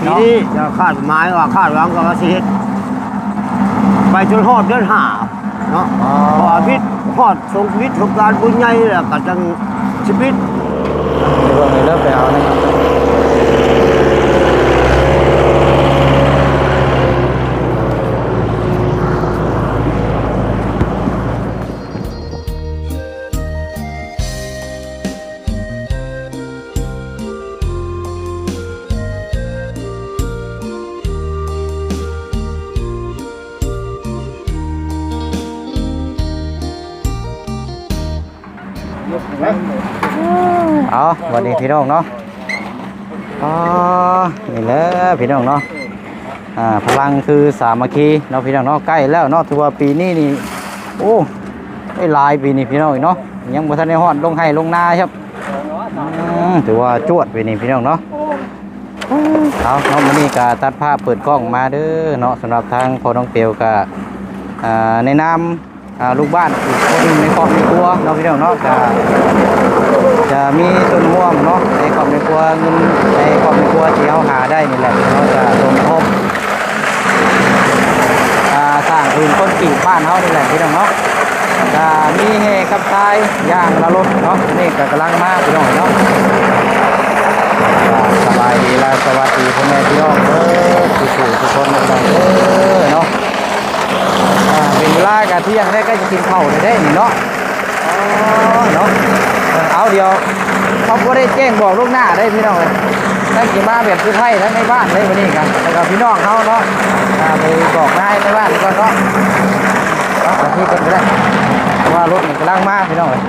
ทีนี้จะคาดหมายว่าคาดหวังกับสิเฮ็ดไปจนฮอดเดือน5เนาะพอพิษฮอดสงพิษของการบุญใหญ่แล้วก็จังชีวิตเรื่องนี้เลิกไปเอานะครับเอาวันนี้พี่น้องเนาะนี่แหละพี่น้องเนาะพลังคือสามัคคีเนาะพี่น้องเนาะใกล้แล้วเนาะถือว่าปีนี้นี่โอ้ได้ลายปีนี้พี่น้องเนาะยังบ่ทันได้ฮอดลงให้ลงนาครับถือว่าจวดปีนี้พี่น้องเนาะเอาเนาะมื้อนี้ก็ตัดภาพเปิดกล้องมาเด้อเนาะสำหรับทางพ่อน้องเปียวก็ในนามลูกบ้านอีกคนนึงในครอบครัวเนาะพี่น้องเนาะจะมีต้นห่วงเนาะในครอบครัวเงินในครอบครัวที่เขาหาได้นี่แหละเราจะสมทบสร้างพื้นต้นกิ่งบ้านเขานี่แหละพี่น้องเนาะจะมีเฮกับทรายย่างละรถเนาะนี่ก็กำลังมาพี่น้องเนาะสบายดีแล้วสวัสดีพ่อแม่พี่น้องทุกคนเนาะเป็นเวลาการเที่ยงได้ก็จะกินข้าวได้นี่เนาะเนาะเอาเดียวเขาก็ได้แจ้งบอกลูกหน้าได้พี่น้องเลยตั้งกี่มาแบบผู้ไทยทั้งในบ้านเลยวันนี้กันแล้วก็พี่น้องเขาเนาะไปบอกนายในบ้านก่อนเนาะเอาที่กันก็ได้ว่ารถมันกำลังมาพี่น้องเลย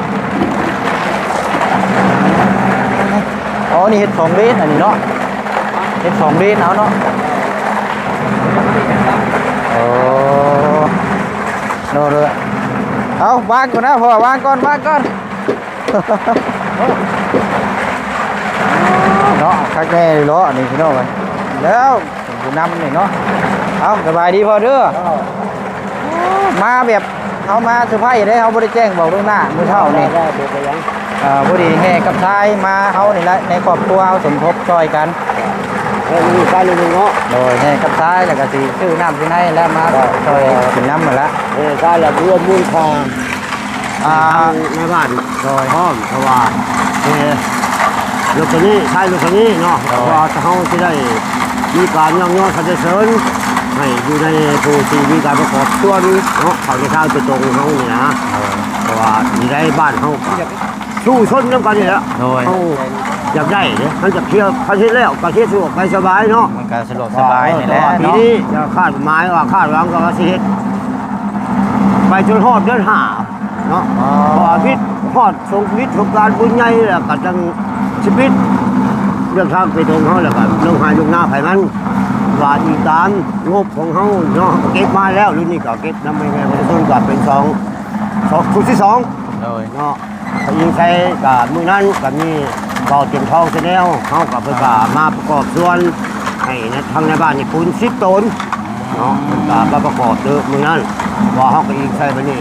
อ๋อนี่เห็ด2 ลิตรอันนี้เนาะเห็ด2 ลิตรเอาเนาะโอ้โน่เลยเอาวางก่อนนะพ่อวางก่อนเนาะคักแน่เลยเนาะนี่พี่น้องเลยแล้วผมนำนี่เนาะเอาสบายดีพอเด้อมาแบบเขามาเซอร์ไพรส์ได้เขาไม่ได้แจ้งบอกล่วงหน้ามื้อเช้านี่พอดีแห่กับชายมาเขานี่แหละในครอบครัวเขาสมทบช่วยกันมีการเลยเนาะโดยแห่กับชายแล้วก็สิซื้อน้ำซื้อให้แล้วมาช่วยกินน้ำมาแล้วการแล้วรวมมูลค่าในบ้านโดยห้อมเพราะว่าลูกคนนี้ใช่ลูกคนนี้เนาะเพราะว่าเขาจะได้มีการย่องเขาจะเสริญให้อยู่ในผู้ที่มีการประกอบส่วนเนาะเขาจะเข้าไปตรงเขาเนี่ยนะเพราะว่าอยู่ในบ้านเขาสู้ชนน้ำกันนี่แหละเขาอยากได้เนี่ยเขาจะเที่ยวเขาเที่ยวแล้วเขาเที่ยวสะดวกไปสบายเนาะมันก็สะดวกสบายนี่แหละทีนี้จะคาดหมายว่าคาดหวังกับสิเฮ็ดไปจนฮอดเดือน5เนาะพอพิษฮอดสงพิษของการบุญใหญ่แล้วก็จังชีวิตเรื่องทางไปตรงเขาแล้วก็ลงหายลงหน้าไผมันว่าอีตามงบของเขาเนาะเก็บมาแล้วรุ่นนี้ก็เก็บนำไปไงมันต้นก็เป็น2ชุดที่2เนาะยิงใช้กับมือนั้นก็มีเบาเต็มท้องเสียแล้วเขากับเพื่อมาประกอบส่วนให้ทางในบ้านนี่คูณ10 ตนเนาะก็มาประกอบเด้อมือนั้นว่าเขาก็ยิงใช้ไปนี่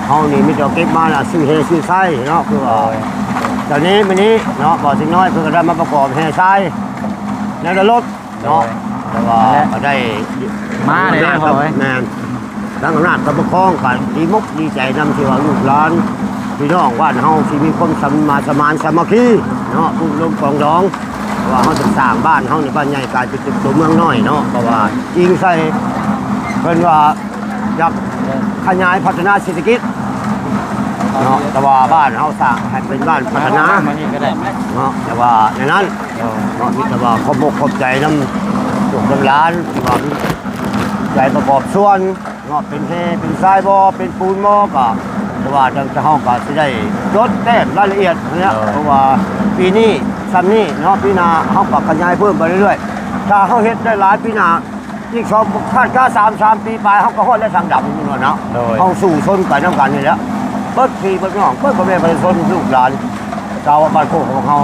เขานี่มีแต่เก็บมาซื้อเฮซื้อไส้เนาะคือว่าตอนนี้วันนี้เนาะบ่สิ่งน้อยเพื่อได้มาประกอบเฮไส้ในรถเนาะแต่ว่าก็ได้มาเลยนะพ่อแม่ทั้งอำนาจกับปกครองกันดีมุกดีใจนำที่ว่าลูกหลานพี่น้องบ้านเฮาที่มีความสมานสามัคคีเนาะผู้ร่วมกองร้องว่าเฮาจะสร้างบ้านเฮาในบ้านใหญ่กลายเป็นตัวเมืองน้อยเนาะเพราะว่าจริงใส่เพิ่นว่าอยากขยายพัฒนาเศรษฐกิจเนาะแต่ว่าบ้านเฮาสร้างให้เป็นบ้านพัฒนาเนาะแต่ว่าในนั้นเนาะมีแต่ว่าขอบขอบใจนำลูกหลานที่ว่าใจประกอบส่วนเนาะเป็นเทเป็นทรายบ่เป็นปูนบ่ก็แต่ว่าจะห้องก็จะได้ลดแต้มรายละเอียดเนี่ยเพราะว่าปีนี้ซ้ำนี้เนาะปีหน้าเขาก็ขยายเพิ่มไปเรื่อยๆถ้าเขาเฮ็ดได้หลายปีหน้าอีกคาดการ3 ปีไปเขาก็ฮอดได้ทางดำนี่เนาะเขาสู่ชนกันน้ำกันนี่แหละเปิดปีเปิดน้องเปิดพ่อแม่ประชาชนลูกหลานชาวบ้านโคกของเขา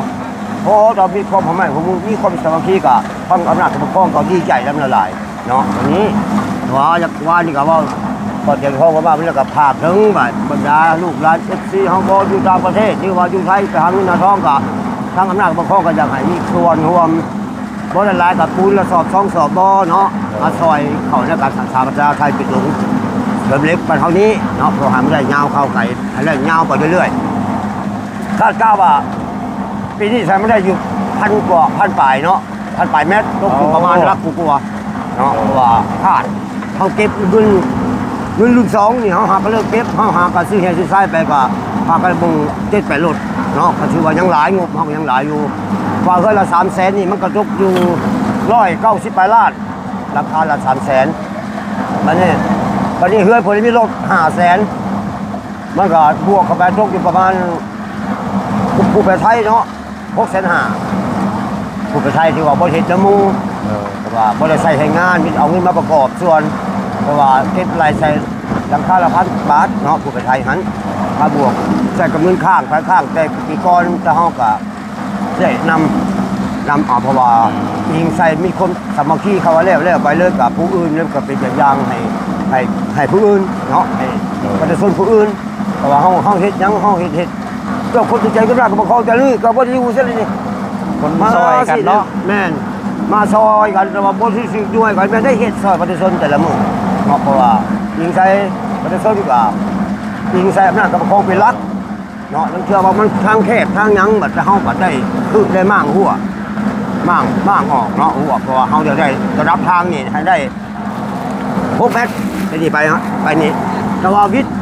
เพราะเรามีความพ่อแม่ของมึงมีความสามัคคีกับทางอำนาจปกครองก็ดีใจล้ำละลายเนาะวันนี้ว่านี่ก็ว่าก็จะพ้องกันว่ามันก็ภาคถึงบรรดาลูกหลานFCเฮาบ่อยู่ต่างประเทศหรือว่าอยู่ไทยไปหาเงินหาทองก็ทางอำนาจปกครองก็อยากให้มีส่วนร่วมบ บ่ละลายกับปูนละสอบ2สอบบ่เนาะมาซอยเขาในการสาประชาไทยปิดหลงเริ่มเล็กไปเท่านี้เนาะเพราะหาไม่ได้ยาวเข้าไก่ให้ได้ยาวไปเรื่อยๆคาดก้าวว่าปีนี้ใช้ไม่ได้อยู่1,000 กว่า1,000 ปลายเนาะ1,000 ปลายเมตรตกอยู่ประมาณรักกูว่าเนาะว่าคาดเขาเก็บเงินรุ่น2นี่เขาหาก็เลิกเก็บเขาหาก็ซื้อแห่ซื้อไส้ไปก็พากันบุง7-8 รถเนาะก็ถือว่ายังหลายงบเขายังหลายอยู่ว่าเฮ้ยละ300,000นี่มันก็ตกอยู่190 ปลายล้านราคาละ300,000บัดนี้เฮือนผมมีรถ500,000มันก็บวกเข้าไปตกอยู่ประมาณผู้ไปไทยเนาะ650,000ผู้ไปไทยที่ว่าบ่เฮ็ดน้ำมูแต่ว่าบ่ได้ใช้ให้งานมีเอาเงินมาประกอบส่วนเพราะว่าเก็บรายใช้หลังคาละ1,000 บาทเนาะผู้ไปไทยหันถ้าบวกใช้กับเงินข้างไปข้างแต่ปีก่อนจะเฮาก็ได้นำเอาเพราะว่ายิงใส่มีคนสามัคคีเขาว่าแล้วไปเลิกกับผู้อื่นแล้วก็เป็นอย่างให้ผู้อื่นเนาะให้ประชาชนผู้อื่นเพราะว่าเฮาเฮ็ดหยังเฮาเฮ็ดเจ้าคนใจก็ได้ก็บ่เข้าใจเลยก็บ่ได้อยู่ซะเลยนี่ คนซอยกันเนาะ แม่นมาซอยกันแต่ว่าบ่สิสิด้วยกันแม่นได้เฮ็ดซอยประชาชนแต่ละมื้อเนาะเพราะว่ายิงใส่ประชาชนก็ยิงใส่อำนาจกับปกครองเป็นหลักเนาะนั่นเชื่อว่ามันทางแคบทางหยังบัดเฮาบัดได้คือได้มั่งหัวมั่งออกเนาะหัวเพราะว่าเฮาจะได้ระดับทางนี่ให้ได้6 เมตรไปนี่ไปฮะไปนี่แต่ว่าวิทย์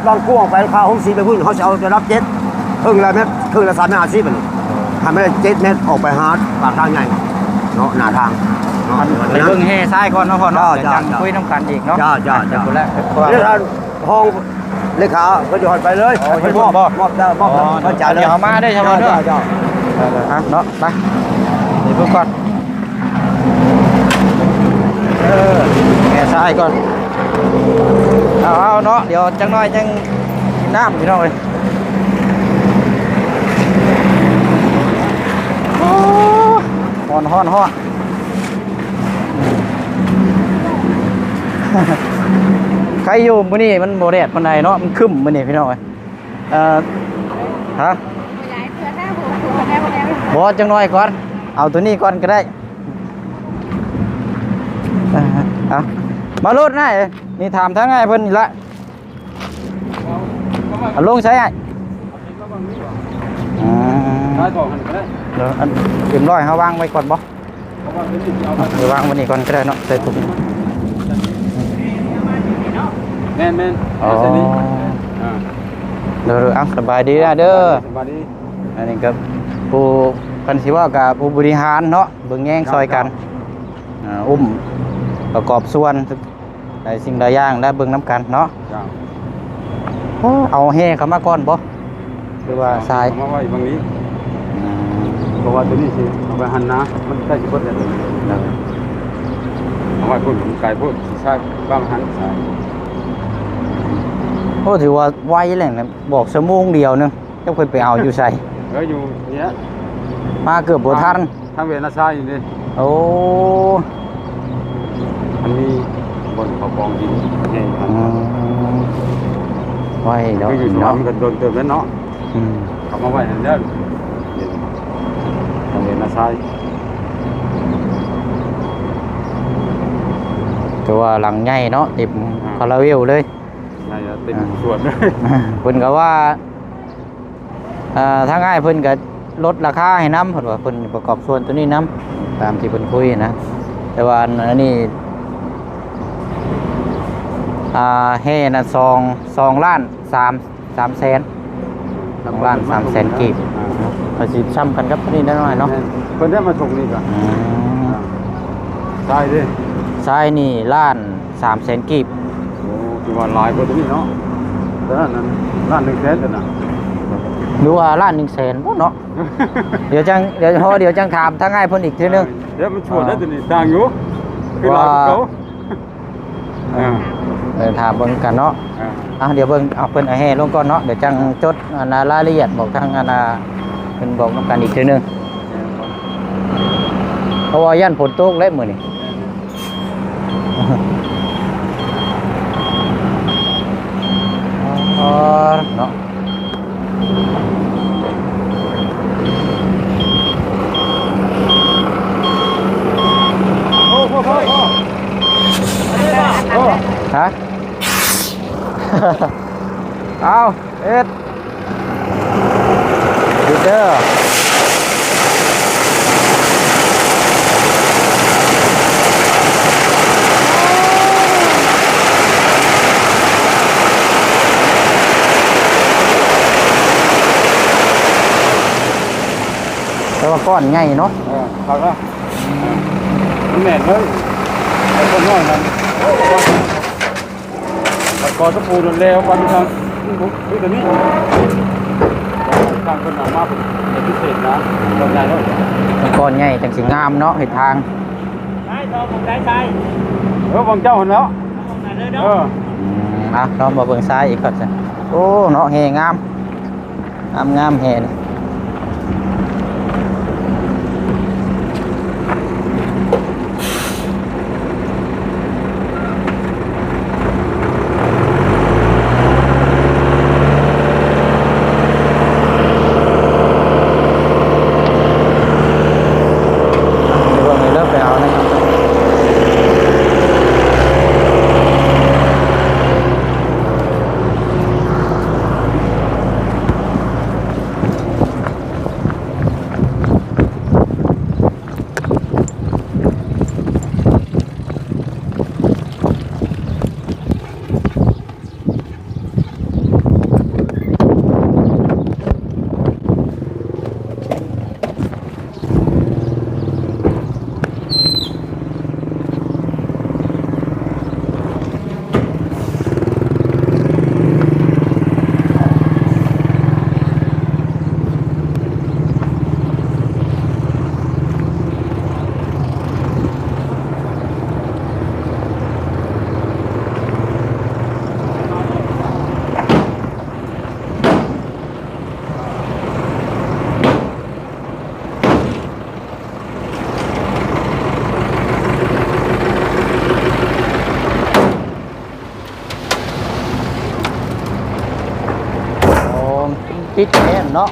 บางกวางไปพาห้องสีไปพุ่นเขาจะเอาระดับ7ครึ่งละเมตรครึ่งละ3 เมตร 50บัดนี้ทำให้ได้7 เมตรออกไปหาปากทางใหญ่เนาะหน้าทางเนาะ ไปเบิ่งแห่ทรายก่อนเนาะพ่อเนาะ จ้า เดี๋ยวจังคุยน้ำกันอีกเนาะ จ้า เดี๋ยวคนแรกเพราะว่า เรื่องห้องเลขาก็จะหอดไปเลย อ๋อ ไปมอบ บ่ มอบจ่ายเลย เดี๋ยวเอามาได้ใช่ไหมเด้อ จ้า อ่ะเนาะไปเดี๋ยวเพิ่งก่อนแห่ทรายก่อนเอาเนาะเดี๋ยวจังน้อยจังกินน้ำพี่น้องเลยฮ้อนใครอยู่มื้อนี้มันบ่แดดปานใดเนาะมันครึ้มมื้อนี้พี่น้องเอ้ยฮะบ่จังน้อยก่อนเอาตัวนี้ก่อนก็ได้เอามาโลดหน่อยนี่ถามทางไงเพิ่นนี่ละเอาลงใช้ไอ้เดี๋ยวอันเตรียมร้อยเฮาวางไว้ก่อนบ่เดี๋ยววางไว้นี่ก่อนก็ได้เนาะใส่ถุง แม่น อ๋อเดี๋ยวเอาสบายดีนะเด้อ สบายดี อันนี้ก็ผู้กันสิว่ากับผู้บริหารเนาะเบิ่งแย่งซอยกันอุ้มประกอบส่วนหลายสิ่งหลายอย่างและเบิ่งน้ำกันเนาะ จ้า เอาแห่เข้ามาก่อนบ่หรือว่าทราย มาไว้บางนี้เพราะว่าตัวนี้สิเอาไปหั่นนะมันใกล้สิเบิดแล้วเอาไว้พุ่นไก่พุ่นสิใช่บ้างหั่นใช่ โอ้ถือว่าไวแหละนะบอกชั่วโมงเดียวนึงเจ้าเคยไปเอาอยู่ใส่ อยู่เนี้ย มาเกือบบ่ทัน ทางเวนาซ่าอยู่นี่ โอ้ มันมีบนเขากองดินให้หั่น ไวเดี๋ยว คืออยู่สวน เนาะ มันก็โดนเติมแล้วเนาะเขามาไว้หั่นเด้อทางเวนาซ่า ตัวาหลังใหญ่เนาะติดคาราเวลเลย น่าจะเต็มสวนเลย เพิ่นก็ว่าถ้าง่ายเพิ่นก็ลดราคาให้น้ำเพิ่นว่าเพิ่นประกอบส่วนตัวนี้น้ำตามที่เพิ่นคุยนะแต่ว่าอันนี้แห่น่ะ2 ล้าน3แสน2 ล้าน3แสนกีบก็สิซ้ำกันกับตัวนี้ได้หน่อยเนาะ เพิ่นได้มาส่งนี่ก่อนใช่ดิ ทรายนี่ล้าน3แสนกีบ โอ้ที่ว่าหลายกว่าตัวนี้เนาะแต่นั้นล้าน1แสนแต่น่ะ หรือว่าล้าน1แสนบ่เนาะ เดี๋ยวจังถามถ้าง่ายเพิ่นอีกทีนึง เดี๋ยวมันชวนได้ตัวนี้ต่างอยู่คือหลายกว่าเขา ถามเบิ่งกันเนาะเดี๋ยวเบิ่งเอาเพิ่นเอาแห่ลงก่อนเนาะเดี๋ยวจังจดรายละเอียดบอกทางเพิ่นบอกนำกันอีกทีนึงเพราะว่าย่านฝนตกแล้วมื้อนี้ เนาะ ฮะ เอาเอ็ดดูเด้อแต่ว่าก้อนใหญ่เนาะ ครับแล้วมันแน่นเลยไอ้คนน้อยนั้นกอตะปูโดนแล้ววันทางนี่ตัวนี้ทางคนหนามาเป็นพิเศษนะตอนใหญ่แล้ว ก้อนใหญ่จังสิงามเนาะเห็ดทาง ได้ต่อผมได้ใช่ วังเจ้าหันแล้ว ผมไหนเลยเนาะ เรามาเบิ่งซ้ายอีกก่อนสิโอ้เนาะแห่งามงามแห่นี่เริ่มไปเอานะครับติดแน่นเนาะ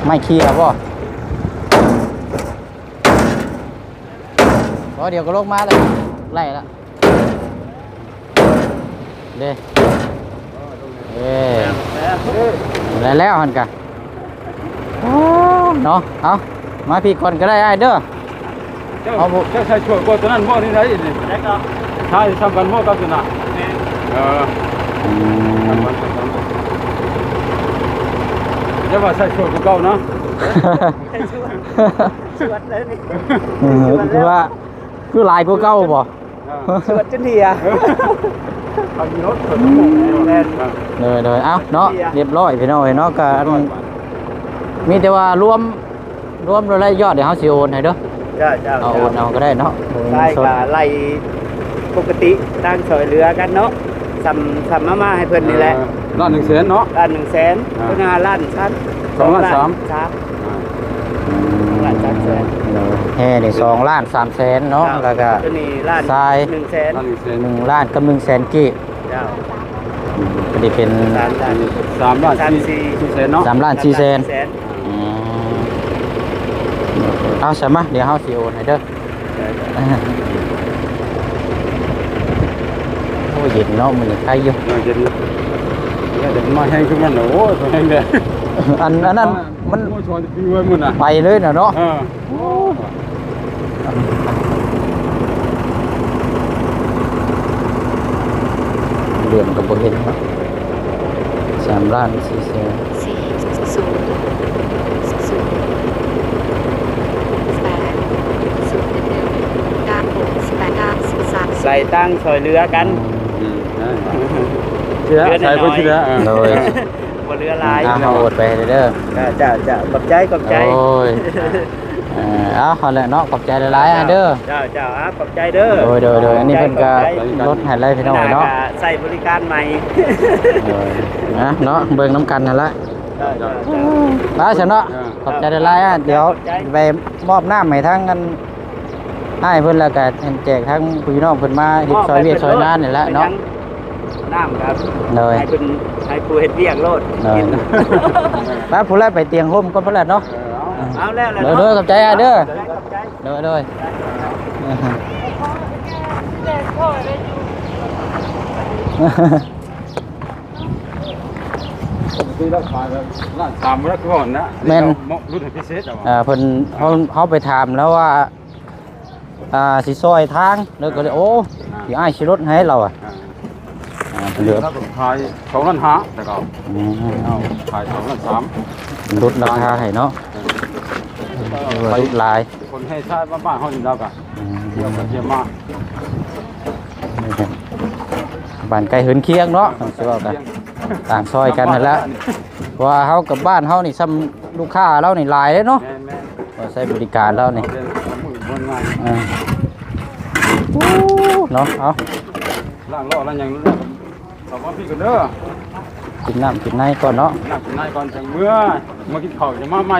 ไม่เคลียร์ป่ะเดี๋ยวก็ลงมาเลยไล่ละเด้แล้วหันกันเนาะเอามาพี่ก่อนก็ได้ไอ้เด้อเอาเจ้าชายช่วยกตัวนั้นหม้อนี่ไหนนี่ ได้ก็ ใช่ทำกันหม้อกับตัวนั้นเดี๋ยวว่าใส่ช่วยกูเก่านะ สวดเลยนี่ คือว่าคือลายพวกเก้าบ่ สวดจนเหีย ทำรถสดหมูแน่น เลยเอ้าเนาะเรียบร้อยพี่น้องเนาะก็มีแต่ว่ารวมรายยอดเดี๋ยวเฮาสิโอนให้เด้อ จ้า เอาโอนเอาก็ได้เนาะ ได้ก็ไล่ปกติตั้งสอยเรือกันเนาะสัมมาให้เพิ่นนี่แหละ ล้าน100,000เนาะ ล้าน100,000เพิ่นหาล้านชั้น 2 ล้าน ล้าน3แสน แห่นี่2,300,000เนาะแล้วก็ ตัวนี้ล้าน ทราย 100,000 1ล้านกับ100,000กีบ เจ้า ก็ได้เป็น 3 ล้าน4เนาะ 3ล้าน400,000เอาใช่ไหมเดี๋ยวเฮาสิโอนให้เด้อโอ้เย็นเนาะมื้อนี้ใครอยู่ เดี๋ยวมาแห้งขึ้นมันโอ้ยแห้งเลย อันนั้นมัน ชวนพี่เว้ยมึงน่ะ ไปเลยน่ะเนาะเดือนก็บ่เห็นเนาะ3ล้าน400,000ใส่ตั้งสอยเรือกัน เชื่อใช่ก็เชื่อ โดย บ่เรือลาย เอาโอดไปเด้อ จ้าขอบใจ โอ้ยเอาแหละเนาะขอบใจหลายๆเด้อ จ้าขอบใจเด้อ โดยอันนี้เพิ่นก็ลดให้เลยพี่น้องเนาะ ใส่บริการใหม่ เนาะเบิ่งน้ำกันนั่นละ จ้า ไปฉันเนาะขอบใจหลายๆเดี๋ยวไปมอบน้ำให้ทั้งกันให้เพิ่นแล้วก็แจกทั้งพี่น้องเพิ่นมาเฮ็ดซอยเวียกซอยงานนี่แหละเนาะ น้ำครับ เลย ให้ผู้เฮ็ดเวียกโลดกิน ไปผู้แรกไปเตียงห่มก่อนพุ่นแหละเนาะ เอาแล้วแหละ เด้อกับใจอ่ะเด้อเด้อ ที่เราขายแบบร้านตามรักก่อนนะรุ่นพิเศษอ่ะ เพิ่นเขาไปถามแล้วว่าสิซอยทางแล้วก็เลยโอ้สิอ้ายสิรถให้เราอ่ะเหลือ แล้วก็ขาย2,500,000แต่ก็เอาขาย2,300,000 ลดราคาให้เนาะไปลาย คนให้ชาติบ้านๆเขาอยู่แล้วก็เดี๋ยวมาเทียมมา บ้านไกลเหินเคียงเนาะสิว่ากันต่างซอยกันนั่นแหละเพราะว่าเฮากับบ้านเฮานี่ซ้ำลูกค้าเรานี่หลายเด้เนาะ แม่ ก็ใช้บริการเรานี่ เรียนมือบนงาน เนาะเอา ล่างล้อแล้วยังสองพี่กันเด้อ กินน้ำกินในก่อนเนาะ นักนายก่อนจังเมื่อมากินข้าวจะมาใหม่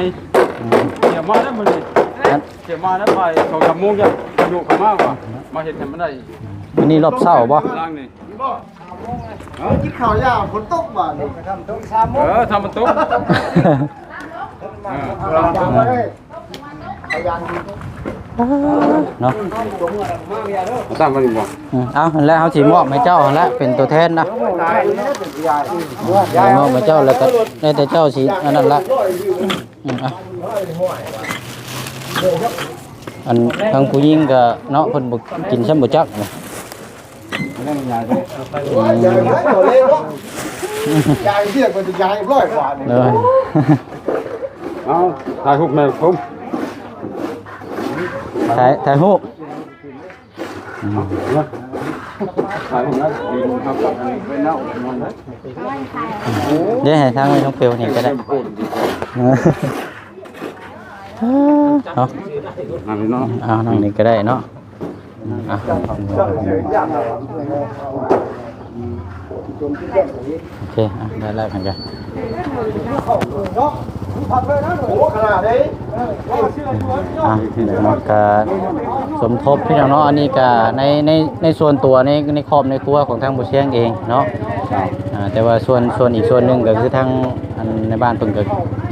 เดี๋ยวมาได้มื้อนี้เดี๋ยวมาได้ไป2-3 โมงจะอยู่เข้ามากว่ามาเฮ็ดให้มันได้ วันนี้รอบเช้าบ่ ล่างนี่ กินข้าวยาฝนตกบ่นี่ ทำมันตุ๊ก เนาะ ตั้งมาดีบ่ เอาแล้วเขาสิมอบให้เจ้าแล้วเป็นตัวแทนนะมอบให้เจ้าแล้วก็ได้แต่เจ้าสิอันนั้นละอันทางผู้หญิงก็เนาะเพิ่นบ่กินซ้ำบ่จักเลย ยายเรียกมันจะยายร้อยกว่านี่ เลย เอาถ่ายรูปแม่ผม ถ่ายรูป ถ่ายรูปนะดีครับเป็นเน่ามันนะ เดี๋ยวให้ทางน้องเปียวนี่ก็ได้เนาะ นั่นเนาะ เอาทางนี้ก็ได้เนาะโอเคได้แล้วกันจ้ะ โอ้ขนาดนี้ มันก็สมทบพี่น้องเนาะอันนี้ก็ในส่วนตัวในครอบในครัวของทางผู้เชี่ยงเองเนาะแต่ว่าส่วนอีกส่วนหนึ่งก็คือทางอันในบ้านเพิ่นก็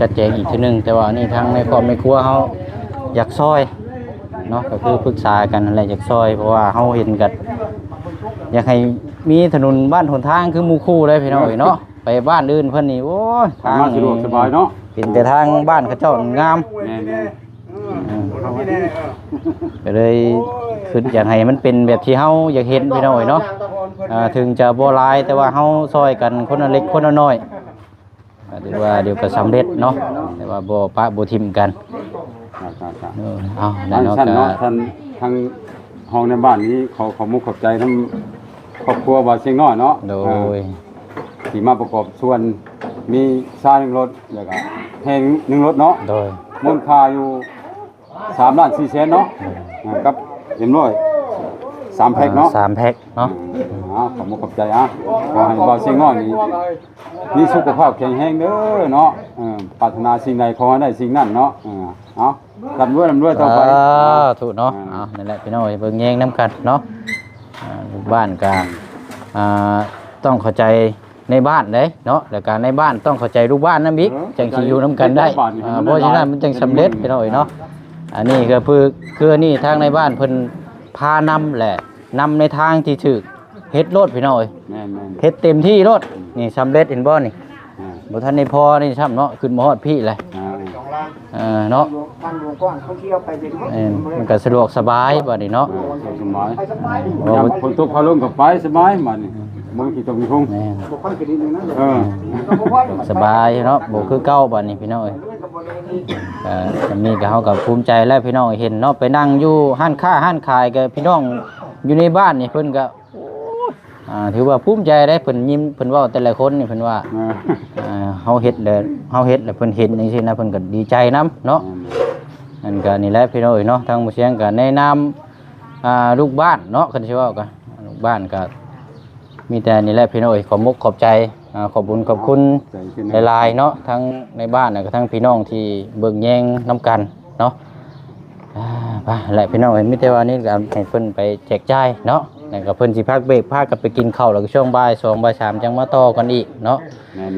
จัดแจงอีกทีนึงแต่ว่านี่ทางในครอบในครัวเฮาอยากซอยเนาะก็คือปรึกษากันนั่นแหละอยากซอยเพราะว่าเฮาเห็นกันอยากให้มีถนนบ้านหนทางคือหมู่คู่เลยพี่น้องเนาะไปบ้านอื่นเพิ่นนี่โอ้ยทาง มาสะดวกสบายเนาะ เป็นแต่ทางบ้านเขาเจ้างาม แม่ก็เลยคืออยากให้มันเป็นแบบที่เฮาอยากเห็นพี่น้อยเนาะถึงจะบ่หลายแต่ว่าเฮาซอยกันคนละเล็กคนละน้อยถือว่าเดี๋ยวก็สำเร็จเนาะแต่ว่าบ่ปะบ่ทิ่มกันเอาได้ ท่าน เนาะ เนาะท่านทางห้องในบ้านนี้ขอมุกขอบใจทั้งครอบครัวบ่าวเชียงน้อยเนาะ โดย ที่มาประกอบส่วนมีชา1 รถแล้วก็แห้ง1 รถเนาะ โดย มูลค่าอยู่3,400,000เนาะกับเอ็มร้อย3 แพ็คเนาะ 3 แพ็คเนาะ ขอมุกขอบใจขอให้บ่าวเชียงน้อยนี่มีสุขภาพแข็งแรงเด้อเนาะปรารถนาสิ่งใดขอให้ได้สิ่งนั้นเนาะเอาร่ำรวยต่อไป ถูกเนาะเอานั่นแหละพี่น้อยเบิ่งแยงน้ำกันเนาะลูกบ้านก็ต้องเข้าใจในบ้านเด้เนาะแล้วก็ในบ้านต้องเข้าใจลูกบ้านนำอีกจังสิอยู่นำกันได้เพราะฉะนั้นมันจึงสำเร็จพี่น้อยเนาะอันนี้ก็คือนี่ทางในบ้านเพิ่นพานำแหละนำในทางที่ถูกเฮ็ดโลดพี่น้อย แม่น เฮ็ดเต็มที่โลดนี่สำเร็จเห็นบ่นี่บ่ทันได้พอนี่ซ้ำเนาะขึ้นมาฮอดพี่เลยเนาะ ท่านหลวงก้อนเขาเที่ยวไปเป็น มันก็สะดวกสบายบัดนี้เนาะ สบายยามฝนตกพาลงกับไปสบายมันมึงขี่ตกมีพุ่ง แม่น บ่ค่อยกินนิดนึงนะ สบายเนาะบ่คือเก่าบัดนี้พี่น้องเอ้ยอันนี้ก็เฮาก็ภูมิใจแล้วพี่น้องเห็นเนาะไปนั่งอยู่ห้านค้าห้านขายก็พี่น้องอยู่ในบ้านนี่เพิ่นก็ถือว่าภูมิใจได้เพิ่นยิ้มเพิ่นเว้าแต่ละคนนี่เพิ่นว่าเฮาเฮ็ดแล้วเพิ่นเห็นจังซี่นะเพิ่นก็ดีใจนํเนาะอันก็นี่แหละพี่น้องเอ้ยเนาะทางผู้เสียงก็แนะนำลูกบ้านเนาะคันสิเว้าก็ลูกบ้านก็มีแต่นี่แหละพี่น้องเอ้ยขอบมุกขอบใจขอบบุญขอบคุณหลายๆเนาะทั้งในบ้านแล้วก็ทั้งพี่น้องที่เบิ่งแยงนํกันเนาะไปแหละพี่น้องเอ้ยมีแต่ว่านี่ก็ให้เพิ่นไปแจกจ่ายเนาะ นั่นก็เพิ่นสิพักเบรกพากันไปกินข้าวแล้วก็ช่วงบ่าย2บ่าย3จังมาต่อกันอีกเนาะ แม่น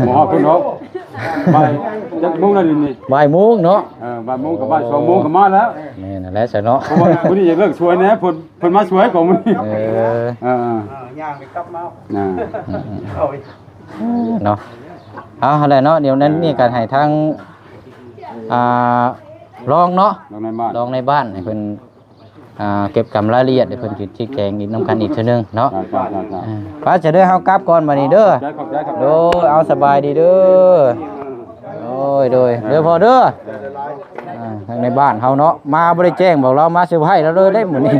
ๆหมอคุณเนาะบ่ายจักโมงแล้วนี่ บ่ายโมงเนาะ บ่ายโมงกับบ่าย2โมงก็มาแล้ว แม่นั่นแหละซะเนาะ เพราะว่าผู้นี้อยากเลิกช่วยนะเพิ่นมาช่วยของมื้อนี้ ย่างไปกลับมา น่ะ เอาไป เนาะเอาอะไรเนาะเดี๋ยวนั้นนี่การให้ทางรองเนาะ ลงในบ้าน รองในบ้านให้เพิ่นเก็บกำรายละเอียดให้เพิ่นจุดชี้แจงอีกนำกันอีกเทื่อนึงเนาะ จ้า ป้าจะเด้อเฮากลับก่อนบัดนี้เด้อ ขอบใจครับ โดยเอาสบายดีเด้อโอ้ยโดยเด้อพอเด้อทางในบ้านเฮาเนาะมาบ่ได้แจ้งบอกเรามาเซอร์ไพรส์เราเลยได้มื้อนี้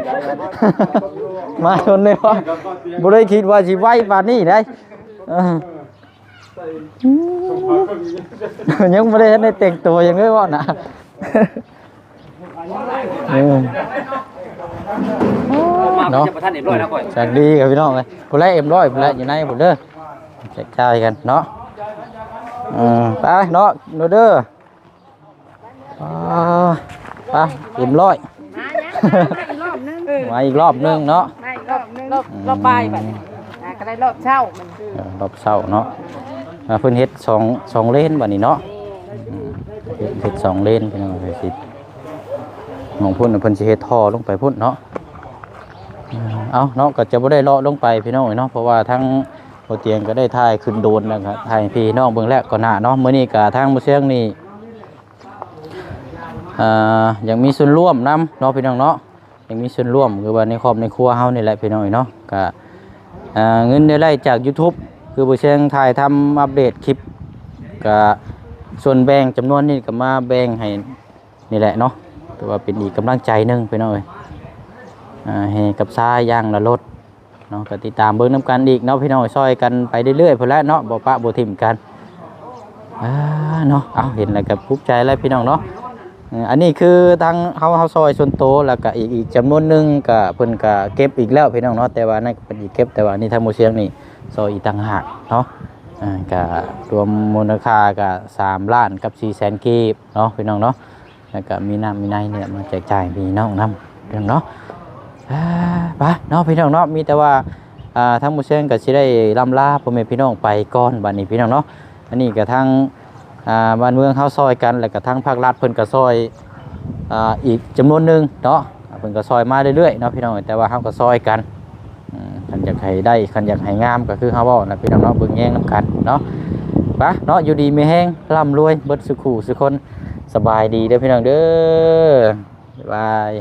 มาชนเลยว่าบ่ได้คิดว่าสิไว้ปานนี้ได้ยังไม่ได้ทันได้แต่งตัวยังเลยว่านะเนาะจากดีกับพี่น้องเลยผู้ไล่M100ผู้ไล่อยู่ในผู้เด้อแจกจ่ายกันเนาะไปเนาะเด้อไปM100มาอีกรอบนึงเนาะ ไม่รอบบ่ายแบบนี้ก็ได้รอบเช้ามัน รอบเช้าเนาะเพิ่นเฮ็ดสองเลนบัดนี้เนาะเฮ็ด2เลนพี่น้องสิมองพุ่นเพิ่นสิเฮ็ดท่อลงไปพุ่นเนาะเอาเนาะก็จะบ่ได้เลาะลงไปพี่น้องเนาะเพราะว่าทั้งบ่เตียงก็ได้ถ่ายขึ้นโดนแล้วก็ถ่ายพี่น้องเบิ่งแล้วก็น่าเนาะมื้อนี้ก็ทางบ่เสียงนี่ยังมีส่วนร่วมนํเนาะพี่น้องเนาะยังมีส่วนร่วมคือว่าในครอบในครัวเฮานี่แหละพี่น้องเนาะก็เงินได้จาก YouTube คือบ่เชียงถ่ายทำอัปเดตคลิปก็ส่วนแบ่งจำนวนนี้ก็มาแบ่งให้นี่แหละเนาะถือว่าเป็นอีกกำลังใจหนึงพี่น้องเอ้ยให้กับซ้ายย่างละรถเนาะก็ติดตามเบิ่งนํกันอีกเนาะพี่น้องซอยกันไปเรื่อยๆพุ่นแหละเนาะบ่ปะบ่ทิ่มกันเนาะเอาเห็นแล้วก็ภูมิใจแล้วพี่น้องเนาะอันนี้คือทางเฮาซอยส่วนโตแล้วก็อีกจำนวนหนึงก็เพิ่นก็เก็บอีกแล้วพี่น้องเนาะแต่ว่านั่นก็เป็นอีกเก็บแต่ว่านี่ทางบ่เชียงนี่ซอยอีกต่างหากเนาะก็รวมมูลค่าก็3ล้านกับ400,000กีบเนาะพี่น้องเนาะแล้วก็มีน้ำมีในเนี่ยมาแจกจ่ายพี่น้องนำพี่น้องเนาะไปเนาะพี่น้องเนาะมีแต่ว่าทางบ่เชียงก็สิได้ล่ำลาพ่อแม่พี่น้องไปก่อนบัดนี้พี่น้องเนาะอันนี้ก็ทางบ้านเมืองเฮาซอยกันแล้วก็ทางภาครัฐเพิ่นก็ซอยอีกจำนวนหนึงเนาะเพิ่นก็ซอยมาเรื่อยๆเนาะพี่น้องแต่ว่าเฮาก็ซอยกันคันอยากให้ได้คันอยากให้งามก็คือเฮาเว้านะพี่น้องเนาะเบิ่งแย่งนํกันเนาะไปเนาะอยู่ดีมีแฮงร่ำรวยเบิดสุขุสุคนสบายดีเด้อพี่น้องเด้อบ๊ายบาย